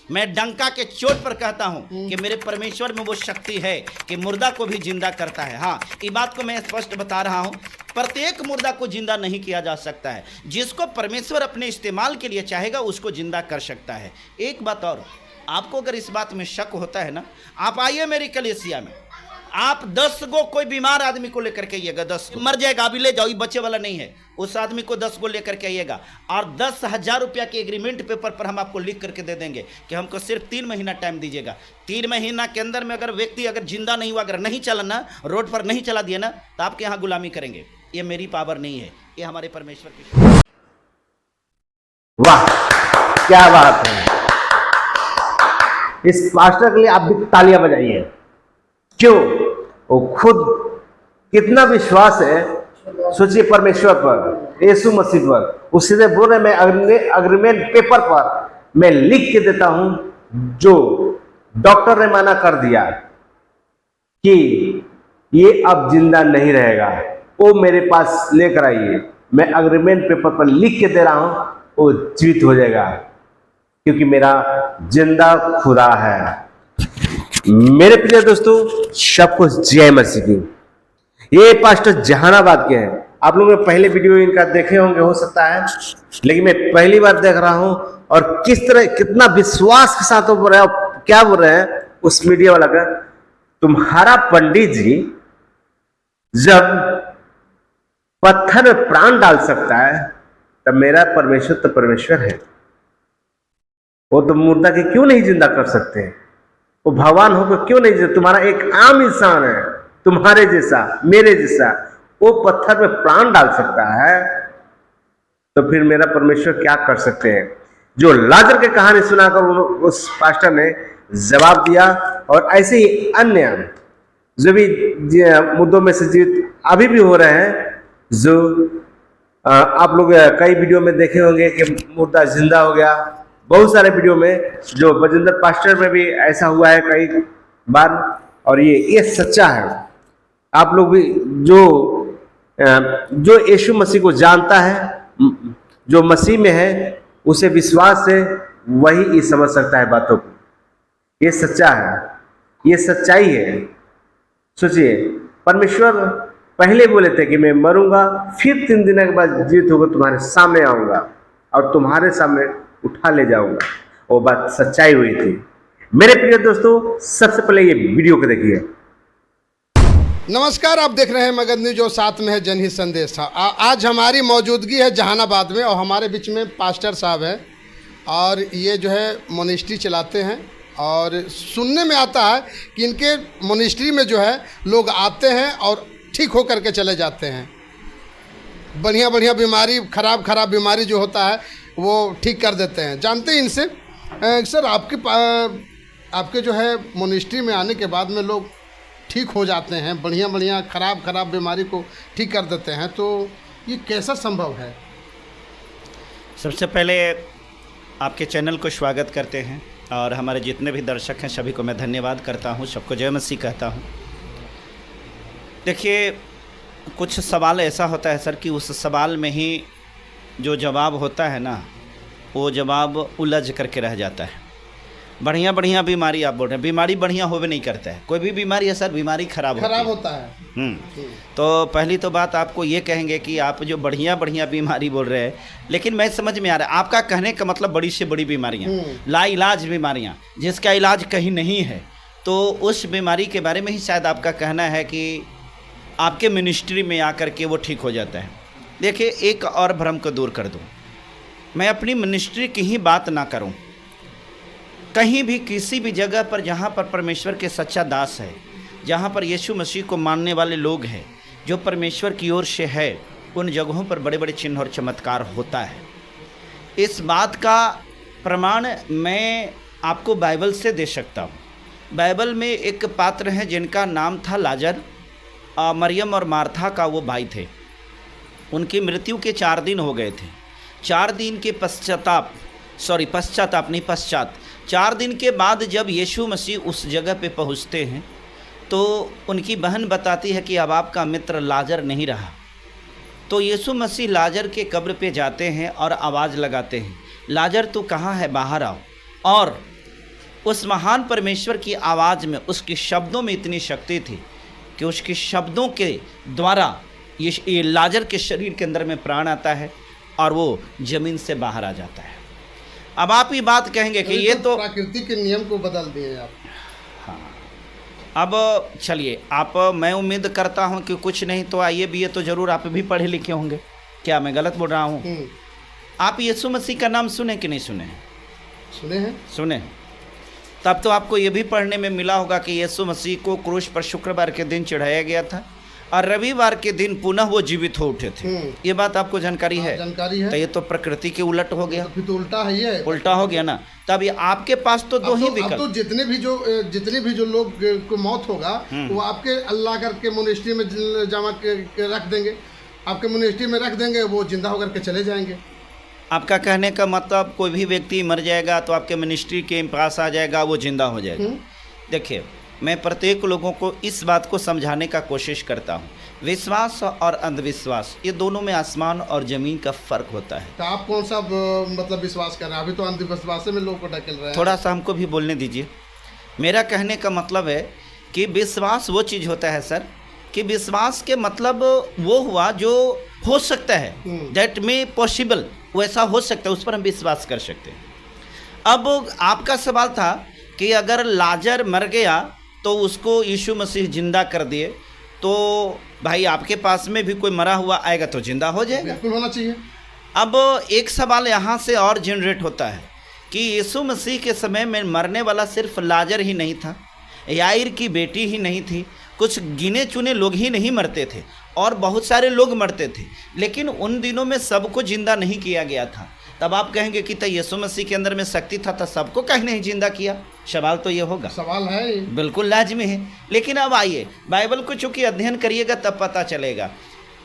मैं डंका के चोट पर कहता हूं कि मेरे परमेश्वर में वो शक्ति है कि मुर्दा को भी जिंदा करता है। हाँ, ये बात को मैं स्पष्ट बता रहा हूं, प्रत्येक मुर्दा को जिंदा नहीं किया जा सकता है। जिसको परमेश्वर अपने इस्तेमाल के लिए चाहेगा उसको जिंदा कर सकता है। एक बात और, आपको अगर इस बात में शक होता है ना, आप आइए मेरी कलीसिया में, आप 10 गो कोई बीमार आदमी को लेकर के आइएगा, 10 मर जाएगा अभी ले जाओ, ये बच्चे वाला नहीं है, उस आदमी को 10 को लेकर के आइएगा और 10,000 रुपया के एग्रीमेंट पेपर पर हम आपको लिख करके दे देंगे कि हमको सिर्फ 3 महीना टाइम दीजिएगा। 3 महीना के अंदर में अगर व्यक्ति अगर जिंदा नहीं हुआ, अगर नहीं चला ना, रोड पर नहीं चला दिया ना, तो आपके यहाँ गुलामी करेंगे। ये मेरी पावर नहीं है, ये हमारे परमेश्वर की। वाह, क्या बात है। इस पास्टर के लिए आप भी तालियां बजाइए। क्यों? वो खुद कितना विश्वास है, सोचिए परमेश्वर पर, यीशु मसीह पर। उससे बोल रहे मैं अग्रीमेंट पेपर पर मैं लिख के देता हूं, जो डॉक्टर ने मना कर दिया कि ये अब जिंदा नहीं रहेगा, वो मेरे पास लेकर आइए, मैं अग्रीमेंट पेपर पर लिख के दे रहा हूं, वो जीवित हो जाएगा, क्योंकि मेरा जिंदा खुदा है। मेरे प्रिय दोस्तों, सबको जय मसीह की। ये पास्टर जहानाबाद के हैं। आप लोगों ने पहले वीडियो इनका देखे होंगे हो सकता है, लेकिन मैं पहली बार देख रहा हूं। और किस तरह, कितना विश्वास के साथ वो बोल रहे हैं, क्या बोल रहे हैं उस मीडिया वाला का, तुम्हारा पंडित जी जब पत्थर में प्राण डाल सकता है, तब मेरा परमेश्वर तो परमेश्वर है, वो तो मुर्दा के क्यों नहीं जिंदा कर सकते? वो भगवान होकर क्यों नहीं? तुम्हारा एक आम इंसान है, तुम्हारे जैसा, मेरे जैसा, वो पत्थर में प्राण डाल सकता है, तो फिर मेरा परमेश्वर क्या कर सकते हैं? जो लाजर की कहानी सुनाकर उस पास्टर ने जवाब दिया। और ऐसे ही अन्य जो भी मुद्दों में से जीवित अभी भी हो रहे हैं, जो आप लोग कई वीडियो में देखे होंगे कि मुर्दा जिंदा हो गया। बहुत सारे वीडियो में, जो बजिंदर पास्टर में भी ऐसा हुआ है कई बार, और ये सच्चा है। आप लोग भी जो यीशु मसीह को जानता है, जो मसीह में है, उसे विश्वास से वही ये समझ सकता है बातों को। ये सच्चा है, ये सच्चाई है। सोचिए, परमेश्वर पहले बोले थे कि मैं मरूंगा, फिर 3 दिन के बाद जीवित होकर तुम्हारे सामने आऊंगा और तुम्हारे सामने उठा ले जाऊंगा। वो बात सच्चाई हुई थी। मेरे प्रिय दोस्तों, सबसे पहले ये वीडियो को देखिए। नमस्कार, आप देख रहे हैं मगध न्यूज, जो साथ में है जनहित संदेश। आज हमारी मौजूदगी है जहानाबाद में और हमारे बीच में पास्टर साहब हैं, और ये जो है मोनिस्ट्री चलाते हैं। और सुनने में आता है कि इनके मोनिस्ट्री में जो है लोग आते हैं और ठीक होकर के चले जाते हैं। बढ़िया बढ़िया बीमारी, खराब बीमारी जो होता है वो ठीक कर देते हैं। जानते हैं इनसे। सर, आपके जो है मोनिस्ट्री में आने के बाद में लोग ठीक हो जाते हैं, बढ़िया खराब बीमारी को ठीक कर देते हैं, तो ये कैसा संभव है? सबसे पहले आपके चैनल को स्वागत करते हैं, और हमारे जितने भी दर्शक हैं सभी को मैं धन्यवाद करता हूं, सबको जय मसीह कहता हूं। देखिए, कुछ सवाल ऐसा होता है सर कि उस सवाल में ही जो जवाब होता है ना, वो जवाब उलझ करके रह जाता है। बढ़िया बीमारी आप बोल रहे हैं, बीमारी बढ़िया होवे नहीं करता है। कोई भी बीमारी है सर, बीमारी खराब होता है। तो पहली तो बात आपको ये कहेंगे कि आप जो बढ़िया बीमारी बोल रहे हैं, लेकिन मैं समझ में आ रहा है आपका कहने का मतलब बड़ी से बड़ी बीमारियाँ, लाइलाज बीमारियाँ, जिसका इलाज कहीं नहीं है, तो उस बीमारी के बारे में ही शायद आपका कहना है कि आपके मिनिस्ट्री में आकर के वो ठीक हो जाता है। देखिए, एक और भ्रम को दूर कर दूँ, मैं अपनी मिनिस्ट्री की ही बात ना करूं, कहीं भी किसी भी जगह पर जहां पर परमेश्वर के सच्चा दास है, जहां पर यीशु मसीह को मानने वाले लोग हैं, जो परमेश्वर की ओर से है, उन जगहों पर बड़े बड़े चिन्ह और चमत्कार होता है। इस बात का प्रमाण मैं आपको बाइबल से दे सकता हूं। बाइबल में एक पात्र हैं जिनका नाम था लाजर, मरियम और मार्था का वो भाई थे। उनकी मृत्यु के 4 दिन हो गए थे। 4 दिन के पश्चात 4 दिन के बाद जब यीशु मसीह उस जगह पे पहुँचते हैं, तो उनकी बहन बताती है कि अब आपका मित्र लाजर नहीं रहा। तो यीशु मसीह लाजर के कब्र पे जाते हैं और आवाज़ लगाते हैं, लाजर तू कहाँ है, बाहर आओ। और उस महान परमेश्वर की आवाज़ में, उसके शब्दों में इतनी शक्ति थी कि उसके शब्दों के द्वारा ये लाजर के शरीर के अंदर में प्राण आता है और वो ज़मीन से बाहर आ जाता है। अब आप ये बात कहेंगे कि ये तो प्रकृति के नियम को बदल दिए आप। अब चलिए, आप, मैं उम्मीद करता हूं कि कुछ नहीं तो आइए भी, ये तो ज़रूर आप भी पढ़े लिखे होंगे, क्या मैं गलत बोल रहा हूं? आप यीशु मसीह का नाम सुने कि नहीं सुने हैं? सुने हैं। सुने हैं। तब तो आपको ये भी पढ़ने में मिला होगा कि यीशु मसीह को क्रूस पर शुक्रवार के दिन चढ़ाया गया था और रविवार के दिन पुनः वो जीवित हो उठे थे। ये बात आपको जानकारी है? जानकारी है। तो ये तो प्रकृति के उलट हो गया, फिर तो उल्टा है, ये उल्टा हो गया ना। तब ये आपके पास तो दो ही विकल्प। तो जितने भी जो लोग को मौत होगा वो आपके अल्लाह करके मोनेस्ट्री में जमा के रख देंगे, आपके मोनेस्ट्री में रख देंगे, वो जिंदा होकर के चले जाएंगे। आपका कहने का मतलब कोई भी व्यक्ति मर जाएगा तो आपके मिनिस्ट्री के पास आ जाएगा, वो जिंदा हो जाएगा। देखिए, मैं प्रत्येक लोगों को इस बात को समझाने का कोशिश करता हूँ, विश्वास और अंधविश्वास ये दोनों में आसमान और ज़मीन का फ़र्क होता है। तो आप कौन सा मतलब विश्वास कर रहे हैं? अभी तो अंधविश्वास में लोग को ढकेल रहे हैं। थोड़ा सा हमको भी बोलने दीजिए। मेरा कहने का मतलब है कि विश्वास वो चीज़ होता है सर, कि विश्वास के मतलब वो हुआ जो हो सकता है, दैट में पॉसिबल, वैसा हो सकता है, उस पर हम विश्वास कर सकते हैं। अब आपका सवाल था कि अगर लाजर मर गया तो उसको यीशु मसीह जिंदा कर दिए, तो भाई आपके पास में भी कोई मरा हुआ आएगा तो जिंदा हो जाएगा। बिल्कुल होना चाहिए। अब एक सवाल यहाँ से और जनरेट होता है कि यीशु मसीह के समय में मरने वाला सिर्फ लाजर ही नहीं था, याईर की बेटी ही नहीं थी, कुछ गिने चुने लोग ही नहीं मरते थे और बहुत सारे लोग मरते थे, लेकिन उन दिनों में सबको जिंदा नहीं किया गया था। तब आप कहेंगे कि तो यीशु मसीह के अंदर में शक्ति था तो सबको कहीं नहीं जिंदा किया? सवाल तो ये होगा, सवाल है, बिल्कुल लाजमी है। लेकिन अब आइए, बाइबल को चूंकि अध्ययन करिएगा तब पता चलेगा,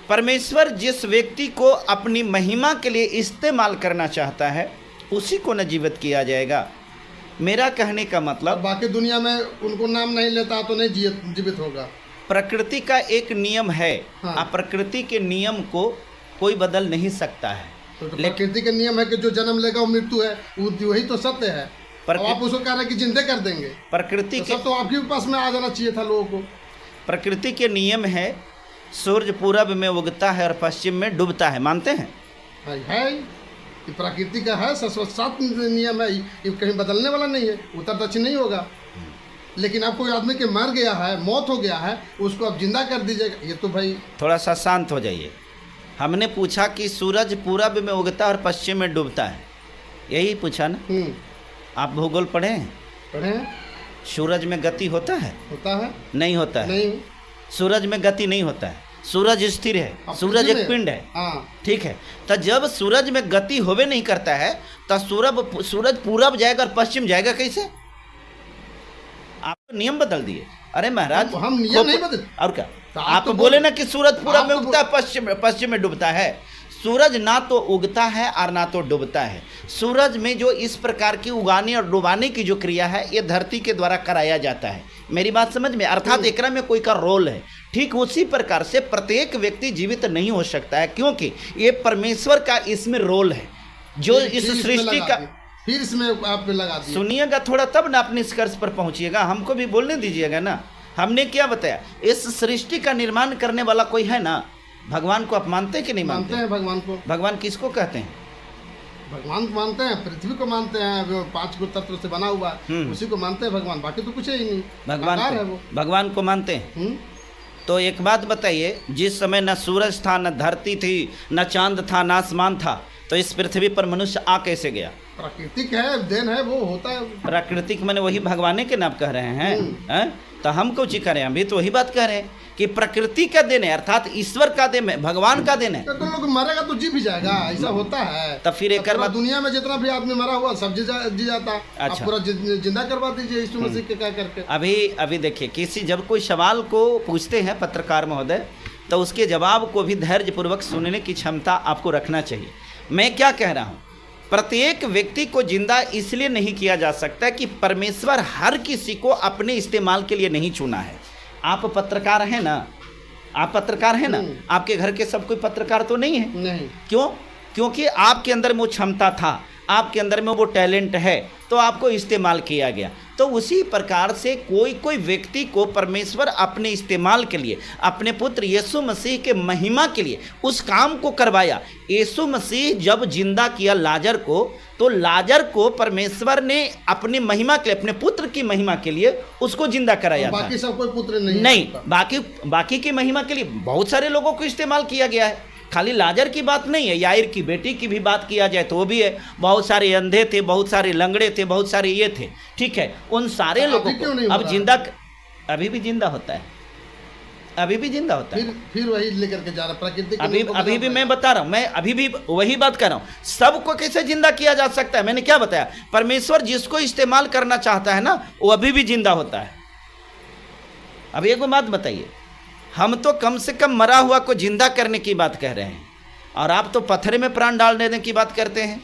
परमेश्वर जिस व्यक्ति को अपनी महिमा के लिए इस्तेमाल करना चाहता है उसी को न जीवित किया जाएगा। मेरा कहने का मतलब, बाकी दुनिया में उनको नाम नहीं लेता तो नहीं जीवित होगा। प्रकृति का एक नियम है। हाँ। आप प्रकृति के नियम को कोई बदल नहीं सकता है। तो प्रकृति के नियम है कि जो जन्म लेगा वो मृत्यु है, वही तो सत्य है। आप उसको कह रहे हैं कि जिंदे कर देंगे, प्रकृति के तो आपके पास में आ जाना चाहिए था लोगों को। प्रकृति के नियम है, सूर्य पूरब में उगता है और पश्चिम में डूबता है, मानते हैं? है, ये प्रकृति का है, शाश्वत नियम है, ये कहीं बदलने वाला नहीं है, उत्तर दक्षिण नहीं होगा। लेकिन अब कोई आदमी के मर गया है, मौत हो गया है, उसको अब जिंदा कर दीजिएगा, ये तो भाई। थोड़ा सा शांत हो जाइए। हमने पूछा कि सूरज पूरब में उगता है और पश्चिम में डूबता है, यही पूछा ना? आप भूगोल पढ़े हैं? पढ़े हैं। सूरज में गति होता है? होता है। नहीं होता है। नहीं, सूरज में गति नहीं होता है, सूरज स्थिर है, सूरज एक पिंड है। ठीक है, तो जब सूरज में गति होवे नहीं करता है तो सूरज पूरब जाएगा और पश्चिम जाएगा कैसे? आप नियम बदल दिए। अरे महाराज, हम नियम नहीं बदल, और क्या? आप बोले ना कि सूरज पूरब में उगता है, पश्चिम में डूबता है। सूरज ना तो उगता है और ना तो डूबता है। सूरज में जो इस प्रकार की उगाने और डुबाने की जो क्रिया है ये धरती के द्वारा कराया जाता है। मेरी बात समझ में? अर्थात एकरा में कोई का रोल है। ठीक उसी प्रकार से प्रत्येक व्यक्ति जीवित नहीं हो सकता है, क्योंकि ये परमेश्वर का इसमें रोल है जो इस सृष्टि का। फिर इसमें आप लगा दिए। सुनिएगा थोड़ा, तब ना अपने निष्कर्ष पर पहुंचिएगा, हमको भी बोलने दीजिएगा ना। हमने क्या बताया? इस सृष्टि का निर्माण करने वाला कोई है ना। भगवान को आप मानते हैं कि नहीं मानते? मानते हैं भगवान को। भगवान किसको कहते हैं? भगवान को मानते हैं, पृथ्वी को मानते हैं, जो 5 तत्व से बना हुआ उसी को मानते हैं भगवान, बाकी तो कुछ ही नहीं। भगवान को मानते हैं। तो एक बात बताइए, जिस समय न सूरज था, न धरती थी, न चांद था, न आसमान था, तो इस पृथ्वी पर मनुष्य आ कैसे गया? प्राकृतिक है, देन है, वो होता है। प्राकृतिक मैंने वही भगवान के नाम कह रहे हैं। तो हम कुछ कह रहे हैं, अभी तो वही बात कह रहे हैं कि प्रकृति का देन है, अर्थात ईश्वर का देन है, भगवान का देन है। तो लोग मरेगा तो जी भी जाएगा, ऐसा होता है। तब फिर एक दुनिया में जितना भी आदमी मरा हुआ सब जी जाता है। अच्छा, पूरा जिंदा करवा दीजिए यीशु मसीह के क्या करके। अभी देखिए, किसी जब कोई सवाल को पूछते हैं पत्रकार महोदय, तो उसके जवाब को भी धैर्यपूर्वक सुनने की क्षमता आपको रखना चाहिए। मैं क्या कह रहा हूँ, प्रत्येक व्यक्ति को जिंदा इसलिए नहीं किया जा सकता कि परमेश्वर हर किसी को अपने इस्तेमाल के लिए नहीं चुना है। आप पत्रकार हैं ना, आप पत्रकार हैं ना, आपके घर के सब कोई पत्रकार तो नहीं है। नहीं। क्यों? क्योंकि आपके अंदर वो क्षमता था, आपके अंदर में वो टैलेंट है तो आपको इस्तेमाल किया गया। तो उसी प्रकार से कोई कोई व्यक्ति को परमेश्वर अपने इस्तेमाल के लिए, अपने पुत्र यीशु मसीह के महिमा के लिए उस काम को करवाया। यीशु मसीह जब जिंदा किया लाजर को, तो लाजर को परमेश्वर ने अपनी महिमा के लिए, अपने पुत्र की महिमा के लिए उसको जिंदा कराया था। बाकी सब कोई पुत्र नहीं, बाकी की महिमा के लिए बहुत सारे लोगों को इस्तेमाल किया गया है। खाली लाजर की बात नहीं है, याईर की बेटी की भी बात किया जाए तो वो भी है। बहुत सारे अंधे थे, बहुत सारे लंगड़े थे, बहुत सारे ये थे, ठीक है। उन सारे लोगों को अब जिंदा, अभी भी जिंदा होता है, अभी भी जिंदा होता है। फिर वही लेकर के जा रहा प्रकृति। अभी भी मैं बता रहा हूँ, मैं अभी भी वही बात कर रहा हूँ। सबको कैसे जिंदा किया जा सकता है? मैंने क्या बताया? परमेश्वर जिसको इस्तेमाल करना चाहता है ना, वो अभी भी जिंदा होता है। अब एक बात बताइए, हम तो कम से कम मरा हुआ को जिंदा करने की बात कह रहे हैं, और आप तो पत्थर में प्राण डाल देने की बात करते हैं।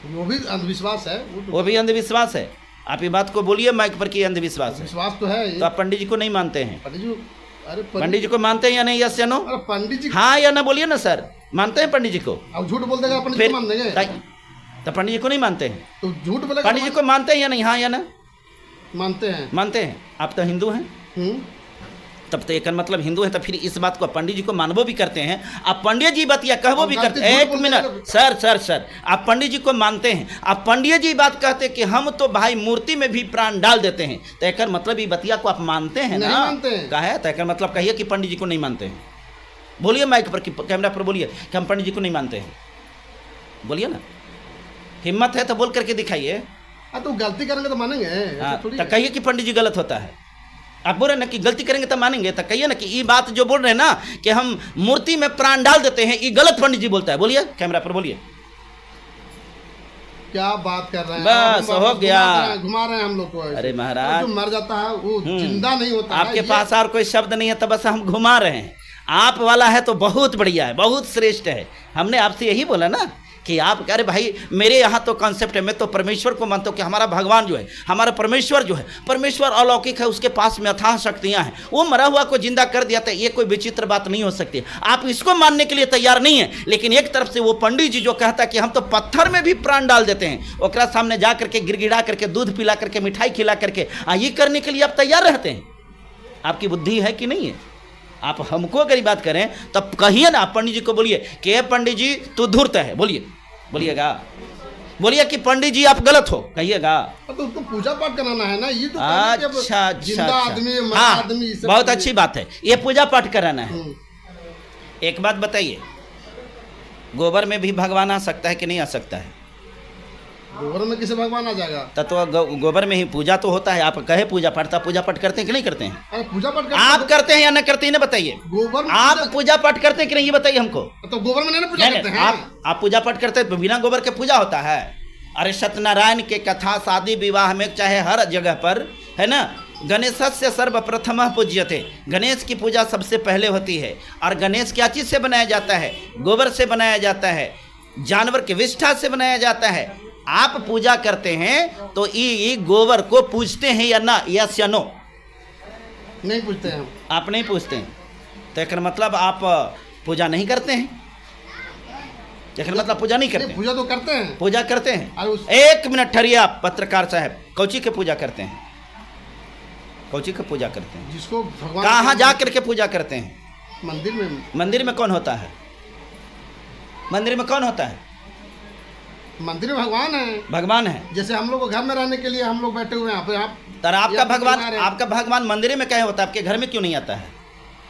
वो भी अंधविश्वास है, वो भी अंधविश्वास है। आप ये बात को बोलिए माइक पर कि अंधविश्वास है। विश्वास तो है। तो आप पंडित जी को नहीं मानते हैं? अरे पंडित जी को मानते हैं या नहीं? यस या नो? अरे पंडित जी हाँ या ना बोलिए ना सर, मानते हैं पंडित जी को? अब झूठ बोल देगा पंडित जी मान देंगे? तो पंडित जी को नहीं मानते हैं तो झूठ बोलेगा। पंडित जी को मानते हैं या नहीं? हाँ या ना? मानते हैं। मानते हैं। आप तो हिंदू हैं, तब तो एक मतलब हिंदू है, तो फिर इस बात को पंडित जी को मानबो भी करते हैं। आप पंडित जी बात या कहबो भी करते हैं। एक मिनट सर, आप पंडित जी को मानते हैं, आप पंडित जी बात कहते हैं कि हम तो भाई मूर्ति में भी प्राण डाल देते हैं, तो एक मतलब ये बतिया को आप मानते हैं ना? कहा है तो एक मतलब कहिए कि पंडित जी को नहीं मानते हैं। बोलिए माइक पर, कैमरा पर बोलिए कि हम पंडित जी को नहीं मानते हैं। बोलिए ना, हिम्मत है तो बोल करके दिखाइए। तो गलती करेंगे तो मानेंगे। तो कहिए कि पंडित जी गलत होता है। आप बोल रहे ना कि गलती करेंगे तो मानेंगे, तो कहिए ना कि ये बात जो बोल रहे हैं ना कि हम मूर्ति में प्राण डाल देते हैं, ये गलत पंडित जी बोलता है। बोलिए कैमरा पर बोलिए। क्या बात कर रहे हैं? बस हो गया, घुमा रहे हैं हम लोग को। अरे महाराज, जो मर जाता है वो जिंदा नहीं होता। आपके पास और कोई शब्द नहीं है, तो बस हम घुमा रहे हैं। आप वाला है तो बहुत बढ़िया है, बहुत श्रेष्ठ है। हमने आपसे यही बोला ना कि आप कह रहे भाई मेरे यहाँ तो कॉन्सेप्ट है, मैं तो परमेश्वर को मानता हूँ कि हमारा भगवान जो है, हमारा परमेश्वर जो है, परमेश्वर अलौकिक है, उसके पास में अथाह शक्तियाँ हैं, वो मरा हुआ को जिंदा कर दिया था। ये कोई विचित्र बात नहीं हो सकती। आप इसको मानने के लिए तैयार नहीं है, लेकिन एक तरफ से वो पंडित जी जो कहता है कि हम तो पत्थर में भी प्राण डाल देते हैं, ओकरा सामने जा करके गिड़गिड़ा करके, दूध पिला करके, मिठाई खिला करके ये करने के लिए आप तैयार रहते हैं। आपकी बुद्धि है कि नहीं है? आप हमको अगर बात करें तब कहिए ना, पंडित जी को बोलिए कि पंडित जी तू धूर्त है, बोलिएगा, बोलिए कि पंडित जी आप गलत हो, कहिएगा। तो उसको पूजा पाठ कराना है ना। ये तो अच्छा, आदमी, हाँ, आदमी बहुत अच्छी बात है, ये पूजा पाठ कराना है। एक बात बताइए, गोबर में भी भगवान आ सकता है कि नहीं आ सकता है? गोबर में किसे भगवान आ जाएगा? तो गोबर में ही पूजा तो होता है। आप कहे पूजा पाठ, पूजा पाठ करते हैं कि नहीं करते हैं? अरे पूजा पाठ आप करते हैं या ना करते हैं ना बताइए। गोबर में आप पूजा पाठ करते हैं कि नहीं, ये बताइए हमको। तो गोबर में नहीं पूजा करते हैं? आप पूजा पाठ करते हैं, बिना गोबर के पूजा होता है? अरे सत्यनारायण के कथा, शादी विवाह में, चाहे हर जगह पर है ना, गणेशस्य सर्वप्रथम पूज्यते, गणेश की पूजा सबसे पहले होती है। और गणेश क्या चीज़ से बनाया जाता है? गोबर से बनाया जाता है, जानवर के विष्ठा से बनाया जाता है। आप पूजा करते हैं तो ये गोबर को पूजते हैं या ना? यस या नो? नहीं पूजते हैं हम। आप नहीं पूजते हैं, तो एक मतलब आप पूजा नहीं करते हैं। एक मतलब पूजा नहीं करते। पूजा तो करते हैं, पूजा करते हैं। एक मिनट ठहरिए आप पत्रकार साहब, कौची के पूजा करते हैं? कौची के पूजा करते हैं? जिसको भगवान, कहाँ जा करके पूजा करते हैं? मंदिर में। मंदिर में कौन होता है? मंदिर में कौन होता है? मंदिर में भगवान है। भगवान है। जैसे हम लोग को घर में रहने के लिए हम लोग बैठे हुए हैं यहाँ पे। आपका भगवान मंदिर में कहीं होता है, आपके घर में क्यों नहीं आता है?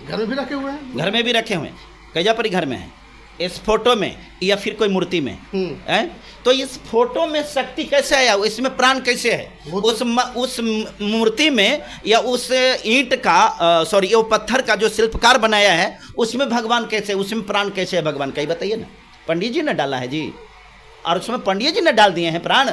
घर में भी रखे हुए हैं। घर में भी रखे हुए हैं। कैजा परी घर में है? इस फोटो में या फिर कोई मूर्ति में है? तो इस फोटो में शक्ति कैसे आया? इसमें प्राण कैसे है? उस मूर्ति में या उस ईंट का सॉरी वो पत्थर का जो शिल्पकार बनाया है, उसमें भगवान कैसे, उसमें प्राण कैसे है भगवान का? ये बताइए ना। पंडित जी ने डाला है जी, और उसमें पंडित जी ने डाल दिए हैं प्राण।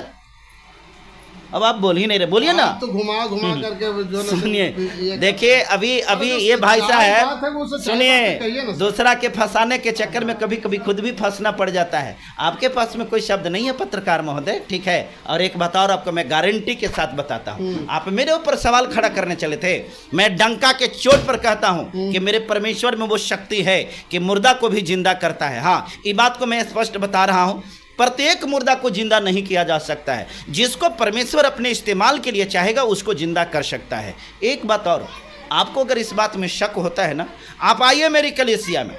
अब आप बोल ही नहीं रहे, बोलिए ना। तो घुमा करके सुनिए, देखिए अभी ये भाई साहब सुनिए, दूसरा के फंसाने के चक्कर में कभी कभी खुद भी फंसना पड़ जाता है। आपके पास में कोई शब्द नहीं है पत्रकार महोदय, ठीक है? और एक बात और आपको मैं गारंटी के साथ बताता हूँ, आप मेरे ऊपर सवाल खड़ा करने चले थे, मैं डंका के चोट पर कहता हूँ कि मेरे परमेश्वर में वो शक्ति है कि मुर्दा को भी जिंदा करता है। हाँ, ये बात को मैं स्पष्ट बता रहा हूँ प्रत्येक मुर्दा को जिंदा नहीं किया जा सकता है। जिसको परमेश्वर अपने इस्तेमाल के लिए चाहेगा उसको जिंदा कर सकता है। एक बात और, आपको अगर इस बात में शक होता है ना, आप आइए मेरी कलीसिया में,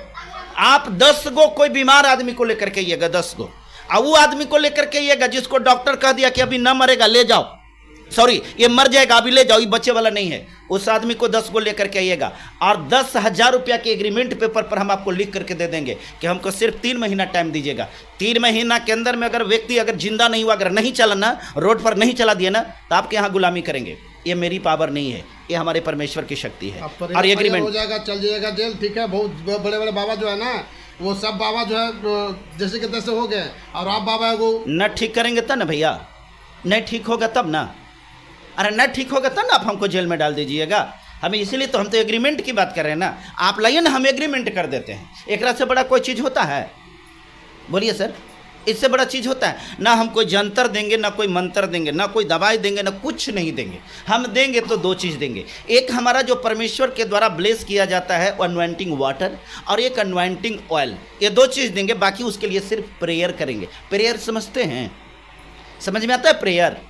आप 10 गो कोई बीमार आदमी को लेकर के आइएगा, 10 गो, और वो आदमी को लेकर के आइएगा जिसको डॉक्टर कह दिया कि अभी ना मरेगा, ले जाओ, सॉरी ये मर जाएगा, अभी ले जाओ, ये बच्चे वाला नहीं है, उस आदमी को 10 को लेकर के आइएगा और 10,000 रुपया के एग्रीमेंट पेपर पर हम आपको लिख करके दे देंगे कि हमको सिर्फ 3 महीना टाइम दीजिएगा। 3 महीना के अंदर में अगर व्यक्ति अगर जिंदा नहीं हुआ, अगर नहीं चला ना, रोड पर नहीं चला दिया ना, तो आपके यहाँ गुलामी करेंगे। ये मेरी पावर नहीं है, ये हमारे परमेश्वर की शक्ति है। और एग्रीमेंट हो जाएगा, चल जाएगा जेल, ठीक है। बहुत बड़े बड़े बाबा जो है ना, वो सब बाबा जो है जैसे कि तैसे हो गए, और आप बाबा है वो न ठीक करेंगे तब ना भैया, नहीं ठीक होगा तब ना, अरे न ठीक होगा तब ना आप हमको जेल में डाल दीजिएगा। हमें इसीलिए तो हम तो एग्रीमेंट की बात कर रहे हैं ना, आप लाइए ना, हम एग्रीमेंट कर देते हैं। एक से बड़ा कोई चीज़ होता है? बोलिए सर, इससे बड़ा चीज़ होता है? ना हम कोई जंतर देंगे, ना कोई मंत्र देंगे, ना कोई दवाई देंगे, ना कुछ नहीं देंगे। हम देंगे तो 2 चीज़ देंगे। एक हमारा जो परमेश्वर के द्वारा ब्लेस किया जाता है अनवाइंटिंग वाटर, और एक अनवाइंटिंग ऑयल, ये 2 चीज़ देंगे। बाकी उसके लिए सिर्फ प्रेयर करेंगे। प्रेयर समझते हैं? समझ में आता है प्रेयर?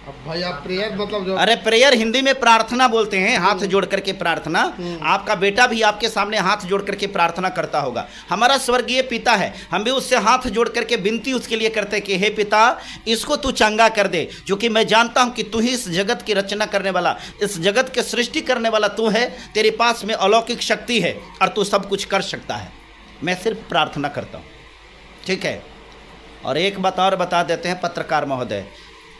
अब भाई आप प्रेयर मतलब जो, अरे प्रेयर हिंदी में प्रार्थना बोलते हैं, हाथ जोड़ करके प्रार्थना। आपका बेटा भी आपके सामने हाथ जोड़ करके प्रार्थना करता होगा। हमारा स्वर्गीय पिता है, हम भी उससे हाथ जोड़ करके विनती उसके लिए करते हैं कि हे पिता, इसको तू चंगा कर दे, क्योंकि मैं जानता हूं कि तू ही इस जगत की रचना करने वाला, इस जगत के सृष्टि करने वाला तू है, तेरे पास में अलौकिक शक्ति है और तू सब कुछ कर सकता है। मैं सिर्फ प्रार्थना करता हूँ, ठीक है। और एक बात और बता देते हैं पत्रकार महोदय,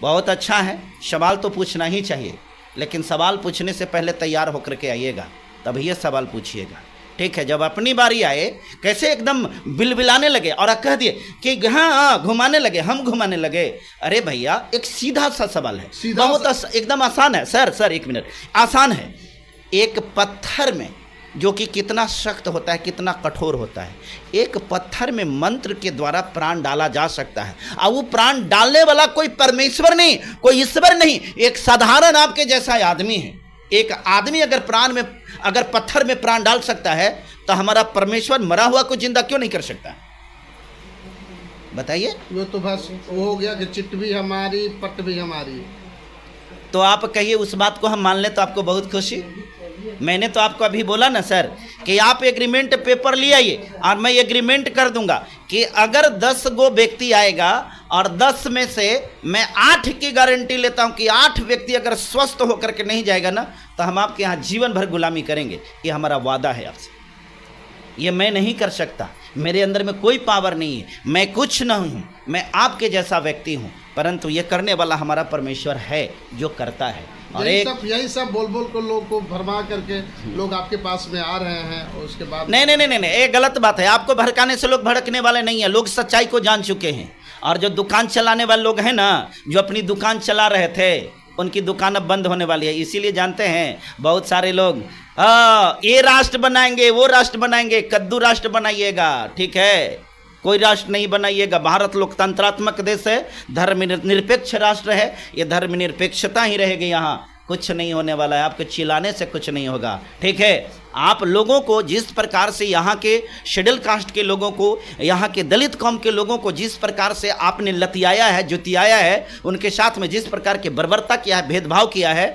बहुत अच्छा है, सवाल तो पूछना ही चाहिए, लेकिन सवाल पूछने से पहले तैयार होकर के आइएगा, तभी ये सवाल पूछिएगा, ठीक है। जब अपनी बारी आए, कैसे एकदम बिलबिलाने लगे और कह दिए कि हाँ घुमाने लगे, हम घुमाने लगे। अरे भैया, एक सीधा सा सवाल है, बहुत एकदम आसान है। सर 1 मिनट, आसान है। एक पत्थर में, जो कि कितना सख्त होता है, कितना कठोर होता है, एक पत्थर में मंत्र के द्वारा प्राण डाला जा सकता है। और वो प्राण डालने वाला कोई परमेश्वर नहीं, कोई ईश्वर नहीं, एक साधारण आपके जैसा आदमी है। एक आदमी अगर पत्थर में प्राण डाल सकता है, तो हमारा परमेश्वर मरा हुआ को जिंदा क्यों नहीं कर सकता? बताइए। वो तो बस वो हो गया कि चिट भी हमारी, पट भी हमारी। तो आप कहिए उस बात को हम मान लें तो आपको बहुत खुशी। मैंने तो आपको अभी बोला ना सर कि आप एग्रीमेंट पेपर ले आइए और मैं एग्रीमेंट कर दूंगा कि अगर 10 गो व्यक्ति आएगा और 10 में से मैं 8 की गारंटी लेता हूं कि 8 व्यक्ति अगर स्वस्थ होकर के नहीं जाएगा ना, तो हम आपके यहाँ जीवन भर गुलामी करेंगे। ये हमारा वादा है आपसे। ये मैं नहीं कर सकता, मेरे अंदर में कोई पावर नहीं है, मैं कुछ नहीं हूँ, मैं आपके जैसा व्यक्ति हूँ, परंतु ये करने वाला हमारा परमेश्वर है जो करता है। और यही सब बोल को लोग को भरमा करके लोग आपके पास में आ रहे हैं, और उसके बाद नहीं, ये गलत बात है। आपको भड़काने से लोग भड़कने वाले नहीं है, लोग सच्चाई को जान चुके हैं। और जो दुकान चलाने वाले लोग हैं ना, जो अपनी दुकान चला रहे थे, उनकी दुकान अब बंद होने वाली है। इसीलिए जानते हैं बहुत सारे लोग ये राष्ट्र बनाएंगे, वो राष्ट्र बनाएंगे, कद्दू राष्ट्र बनाइएगा, ठीक है, कोई राष्ट्र नहीं बनाइएगा। भारत लोकतंत्रात्मक देश है, धर्मनिरपेक्ष राष्ट्र है, ये धर्मनिरपेक्षता ही रहेगी। यहाँ कुछ नहीं होने वाला है, आपके चिल्लाने से कुछ नहीं होगा, ठीक है। आप लोगों को जिस प्रकार से, यहाँ के शेड्यूल कास्ट के लोगों को, यहाँ के दलित कौम के लोगों को जिस प्रकार से आपने लतियाया है, जुतियाया है, उनके साथ में जिस प्रकार की बर्बरता किया है, भेदभाव किया है,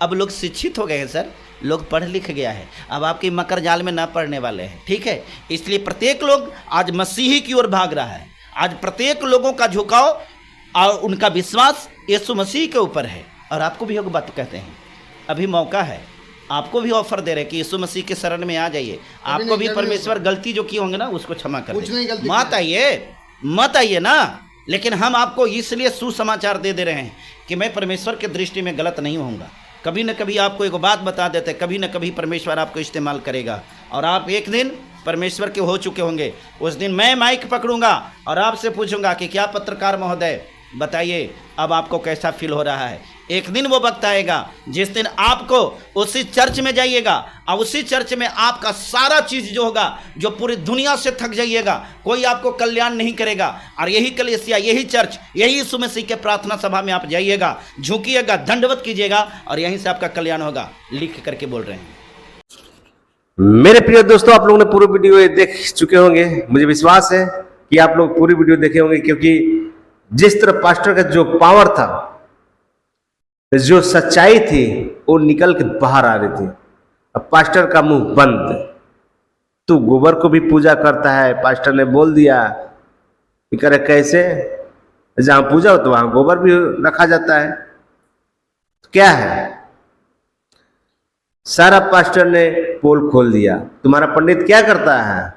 अब लोग शिक्षित हो गए हैं सर, लोग पढ़ लिख गया है, अब आपकी मकर जाल में ना पढ़ने वाले हैं, ठीक है। इसलिए प्रत्येक लोग आज मसीही की ओर भाग रहा है। आज प्रत्येक लोगों का झुकाव और उनका विश्वास यीशु मसीह के ऊपर है। और आपको भी एक बात कहते हैं, अभी मौका है, आपको भी ऑफर दे रहे हैं कि यीशु मसीह के शरण में आ जाइए। आपको भी परमेश्वर गलती जो की होंगे ना उसको क्षमा कर दे। मत आइए ना, लेकिन हम आपको इसलिए सुसमाचार दे रहे हैं कि मैं परमेश्वर के दृष्टि में गलत नहीं होऊंगा। कभी न कभी आपको एक बात बता देते, कभी न कभी परमेश्वर आपको इस्तेमाल करेगा और आप एक दिन परमेश्वर के हो चुके होंगे। उस दिन मैं माइक पकड़ूंगा और आपसे पूछूंगा कि क्या पत्रकार महोदय बताइए अब आपको कैसा फील हो रहा है। एक दिन वो वक्त आएगा जिस दिन आपको उसी चर्च में जाइएगा और उसी चर्च में आपका सारा चीज़ जो होगा, जो पूरी दुनिया से थक जाइएगा, कोई आपको कल्याण नहीं करेगा। और यही कलीसिया, यही चर्च, यही यीशु मसीह के प्रार्थना सभा में आप जाइएगा, झुकिएगा, दंडवत कीजिएगा और यहीं से आपका कल्याण होगा। लिख करके बोल रहे हैं। मेरे प्रिय दोस्तों, आप लोगों ने पूरी वीडियो देख चुके होंगे, मुझे विश्वास है कि आप लोग पूरी वीडियो देखे होंगे, क्योंकि जिस तरह पास्टर का जो पावर था, जो सच्चाई थी, वो निकल के बाहर आ रही थी। अब पास्टर का मुंह बंद, तू गोबर को भी पूजा करता है। पास्टर ने बोल दिया कि करे कैसे, जहां पूजा हो तो वहां गोबर भी रखा जाता है। क्या है, सारा पास्टर ने पोल खोल दिया। तुम्हारा पंडित क्या करता है,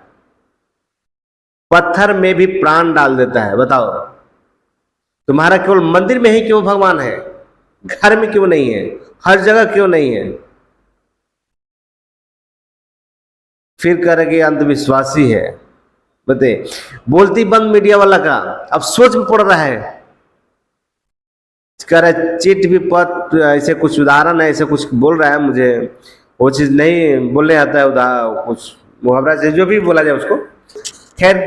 पत्थर में भी प्राण डाल देता है। बताओ, तुम्हारा केवल मंदिर में ही क्यों भगवान है, घर में क्यों नहीं है, हर जगह क्यों नहीं है? फिर करेंगे अंधविश्वासी है। बते बोलती बंद मीडिया वाला का, अब सोच में पड़ रहा है, कह रहा चिट भी पद, ऐसे कुछ उदाहरण है, ऐसे कुछ बोल रहा है, मुझे वो चीज नहीं बोलने आता है, उदाहरण कुछ मुहावरा से जो भी बोला जाए उसको। खैर,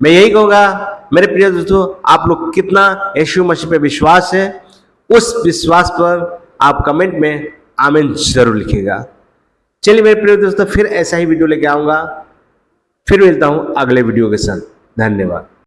मैं यही कहूँगा मेरे प्रिय दोस्तों, आप लोग कितना यीशु मसीह पे विश्वास है, उस विश्वास पर आप कमेंट में आमीन जरूर लिखिएगा। चलिए मेरे प्रिय दोस्तों, फिर ऐसा ही वीडियो लेके आऊँगा, फिर मिलता हूँ अगले वीडियो के साथ। धन्यवाद।